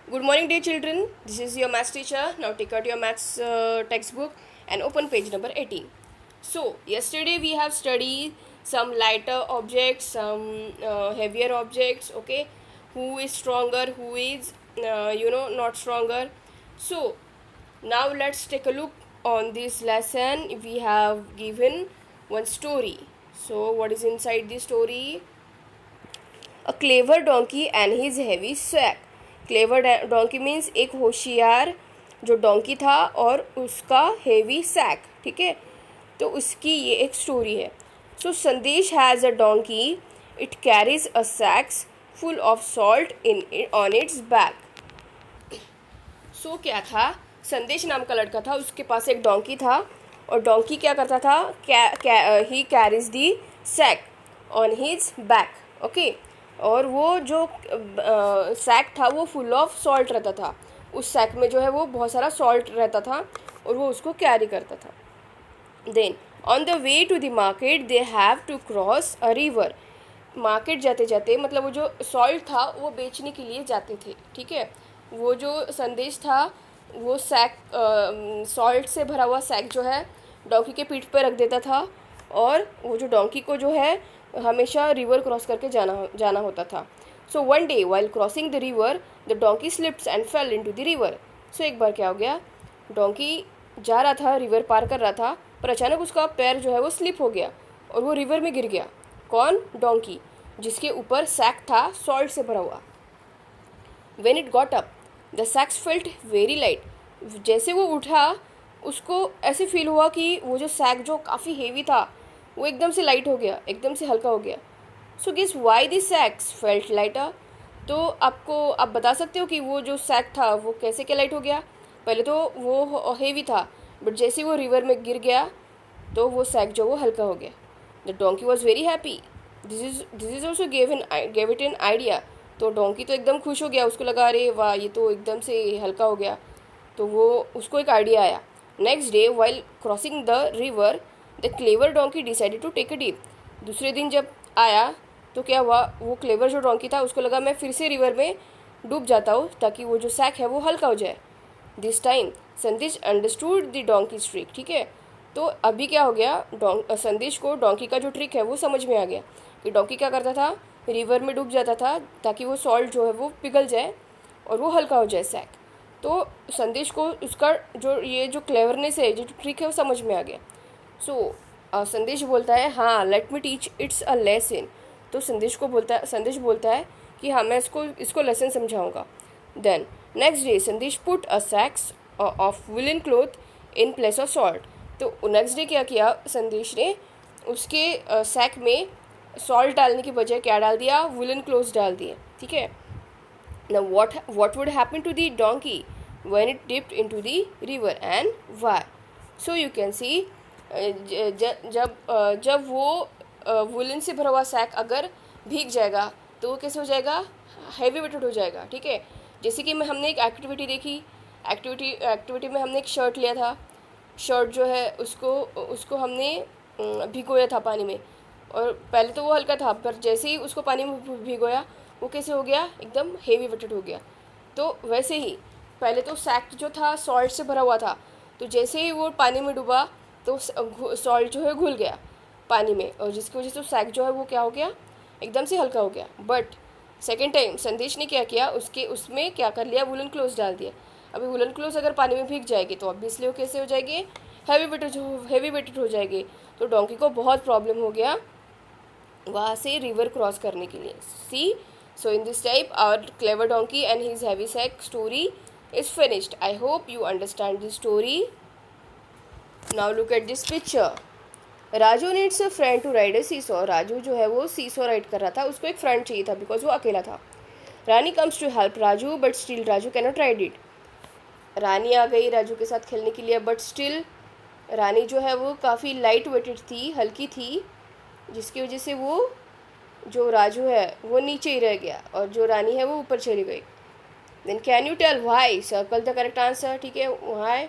Good morning, dear children. This is your maths teacher. Now take out your maths textbook and open page number 18. So, yesterday we have studied some lighter objects, some heavier objects, okay? Who is stronger, who is, not stronger. So, now let's take a look on this lesson. We have given one story. So, what is inside the story? A clever donkey and his heavy sack. Clever donkey means एक होशियार जो donkey था और उसका heavy sac, ठीक है। तो उसकी ये एक स्टोरी है। So Sandesh has a donkey, it carries a sacks full of salt in on its back. So क्या था, संदेश नाम का लड़का था, उसके पास एक डोंकी था और डोंकी क्या करता था, he carries the sack on his back, okay. और वो जो सैक था वो फुल ऑफ सॉल्ट रहता था। उस सैक में जो है वो बहुत सारा सॉल्ट रहता था और वो उसको कैरी करता था। Then on the way to the market they have to cross a river. Market जाते जाते मतलब वो जो सॉल्ट था वो बेचने के लिए जाते थे, ठीक है। वो जो संदेश था वो सैक सॉल्ट से भरा हुआ सैक जो है डोंकी के पीठ पर रख देता था और वो जो डोंकी को जो है हमेशा रिवर क्रॉस करके जाना होता था। So one day while crossing the river the donkey slips and fell into the river. So एक बार क्या हो गया, डोंकी जा रहा था, रिवर पार कर रहा था, पर अचानक उसका पैर जो है वो स्लिप हो गया और वो रिवर में गिर गया। कौन? डोंकी, जिसके ऊपर सैक था सॉल्ट से भरा हुआ। When it got up the sacks felt very light. जैसे वो उठा उसको ऐसे फील हुआ कि वो जो सैक जो काफ़ी हेवी था वो एकदम से लाइट हो गया, एकदम से हल्का हो गया। So guess why this sacks felt lighter. तो आप बता सकते हो कि वो जो सैक था वो कैसे क्या लाइट हो गया। पहले तो वो हेवी था, बट जैसे वो रिवर में गिर गया तो वो सैक जो वो हल्का हो गया। The donkey was very happy. This is also gave it an idea. तो डोंकी तो एकदम खुश हो गया, उसको लगा अरे वाह ये तो एकदम से हल्का हो गया। तो वो उसको एक आइडिया आया। Next day while crossing the river the clever donkey decided to take a dip. दूसरे दिन जब आया तो क्या हुआ, वो क्लेवर जो डोंकी था उसको लगा मैं फिर से रिवर में डूब जाता हूँ ताकि वो जो सैक है वो हल्का हो जाए। दिस टाइम संदेश अंडरस्टूड द डोंकी ट्रिक, ठीक है। तो अभी क्या हो गया, संदेश को डोंकी का जो ट्रिक है वो समझ में आ गया कि डोंकी क्या करता था, रिवर में डूब जाता था ताकि वो सॉल्ट जो है वो पिघल जाए और वो हल्का हो जाए सैक। तो संदेश को उसका जो क्लेवरनेस है, जो ट्रिक है वो समझ में आ गया। सो संदेश बोलता है हाँ let me teach it's a lesson. तो संदेश बोलता है कि हाँ मैं इसको लेसन समझाऊंगा। Then next day Sandesh put a sacks of woollen cloth in place of salt. तो नेक्स्ट डे क्या किया संदेश ने, उसके सैक में सॉल्ट डालने की बजाय क्या डाल दिया, वुलन क्लोथ्स डाल दिए, ठीक है। Now what would happen to the donkey when it dipped into the river and why? So you can see जब वो वुलन से भरा हुआ सैक अगर भीग जाएगा तो वो कैसे हो जाएगा, हैवी वेटेड हो जाएगा, ठीक है। जैसे कि हमने एक एक्टिविटी देखी, एक्टिविटी में हमने एक शर्ट लिया था। शर्ट जो है उसको हमने भिगोया था पानी में, और पहले तो वो हल्का था पर जैसे ही उसको पानी में भिगोया वो कैसे हो गया, एकदम हेवी वेटेड हो गया। तो वैसे ही पहले तो सैक जो था सॉल्ट से भरा हुआ था, तो जैसे ही वो पानी में डूबा तो सॉल्ट जो है घुल गया पानी में, और जिसकी वजह से सैक जो है वो क्या हो गया, एकदम से हल्का हो गया। बट सेकेंड टाइम संदेश ने क्या किया, उसमें क्या कर लिया, वुलन क्लोथ्स डाल दिया। अभी वुलन क्लोथ्स अगर पानी में भीग जाएगी तो ऑब्वियसली वो कैसे हो जाएगी, हेवी वेटेड हो जाएगी। तो डोंकी को बहुत प्रॉब्लम हो गया वहाँ से रिवर क्रॉस करने के लिए। सी, so in this type our clever donkey and his heavy sack story is finished. I hope you understand this story. Now look at this picture. Raju needs a friend to ride a seesaw. Raju जो है वो सीसो ride कर रहा था, उसको एक friend चाहिए था बिकॉज वो अकेला था। रानी comes to help Raju but still Raju cannot ride it. रानी आ गई राजू के साथ खेलने के लिए, बट स्टिल रानी जो है वो काफ़ी लाइट वेटेड थी, हल्की थी, जिसकी वजह से वो जो राजू है वो नीचे ही रह गया और जो रानी है वो ऊपर चली गई। Then can you tell why, circle the correct answer, ठीक है। Why,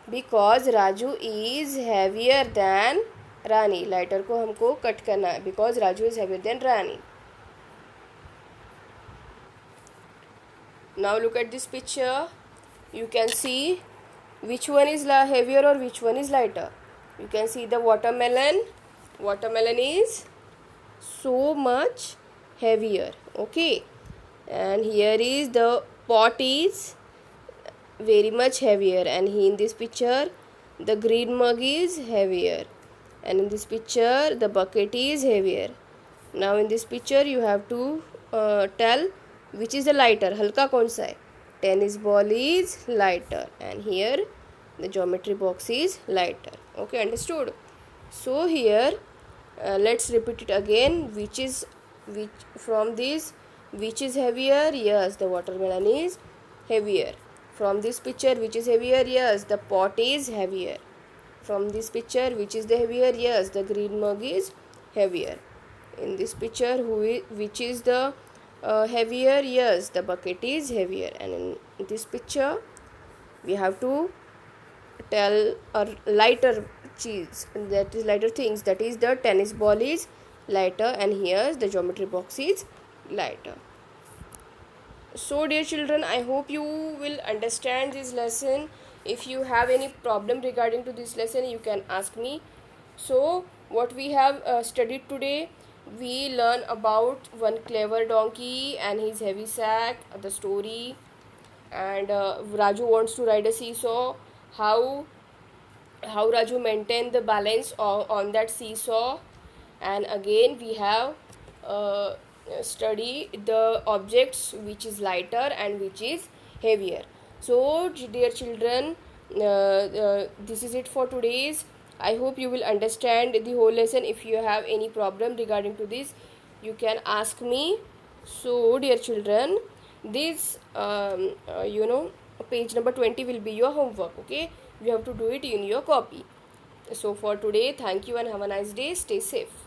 because Raju is heavier than Rani. Lighter को हमको कट करना है, because Raju is heavier than Rani. Now look at this picture. You can see which one is heavier or which one is lighter. You can see the watermelon. Watermelon is so much heavier. Okay. And here is the pot is very much heavier, and in this picture the green mug is heavier, and in this picture the bucket is heavier. Now in this picture you have to tell which is the lighter. हल्का कौन सा है? Tennis ball is lighter, and here the geometry box is lighter. Okay, understood? So here let's repeat it again. Which from this, which is heavier? Yes, the watermelon is heavier. From this picture, which is heavier? Yes, the pot is heavier. From this picture, which is the heavier? Yes, the green mug is heavier. In this picture, which is the heavier? Yes, the bucket is heavier. And in this picture, we have to tell a lighter cheese, that is lighter things, that is the tennis ball is lighter, and here the geometry box is lighter. So dear children, I hope you will understand this lesson. If you have any problem regarding to this lesson, you can ask me. So what we have studied today, we learn about one clever donkey and his heavy sack, the story, and Raju wants to ride a seesaw. How Raju maintain the balance on that seesaw. And again we have study the objects which is lighter and which is heavier. So dear children, this is it for today's. I hope you will understand the whole lesson. If you have any problem regarding to this, you can ask me. So dear children, this page number 20 will be your homework. Okay, you have to do it in your copy. So for today, thank you and have a nice day. Stay safe.